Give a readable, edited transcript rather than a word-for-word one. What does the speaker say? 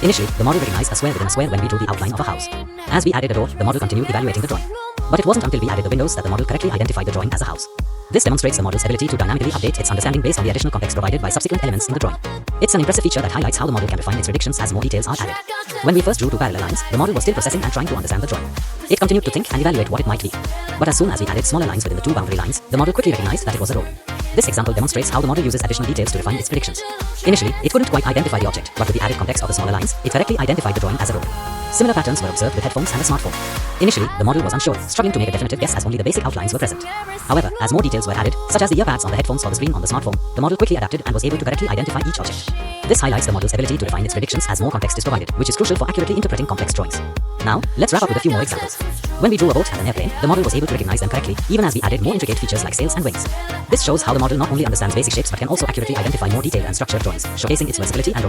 Initially, the model recognized a square within a square when we drew the outline of a house. As we added a door, the model continued evaluating the drawing. But it wasn't until we added the windows that the model correctly identified the drawing as a house. This demonstrates the model's ability to dynamically update its understanding based on the additional context provided by subsequent elements in the drawing. It's an impressive feature that highlights how the model can refine its predictions as more details are added. When we first drew two parallel lines, the model was still processing and trying to understand the drawing. It continued to think and evaluate what it might be. But as soon as we added smaller lines within the two boundary lines, the model quickly recognized that it was a road. This example demonstrates how the model uses additional details to refine its predictions. Initially, it couldn't quite identify the object, but with the added context of the smaller lines, it correctly identified the drawing as a road. Similar patterns were observed with headphones and a smartphone. Initially, the model was unsure, struggling to make a definitive guess as only the basic outlines were present. However, as more details were added, such as the ear pads on the headphones or the screen on the smartphone, the model quickly adapted and was able to correctly identify each object. This highlights the model's ability to refine its predictions as more context is provided, which is crucial for accurately interpreting complex drawings. Now, let's wrap up with a few more examples. When we drew a boat and an airplane, the model was able to recognize them correctly, even as we added more intricate features like sails and wings. This shows how the model not only understands basic shapes but can also accurately identify more detailed and structured drawings, showcasing its versatility and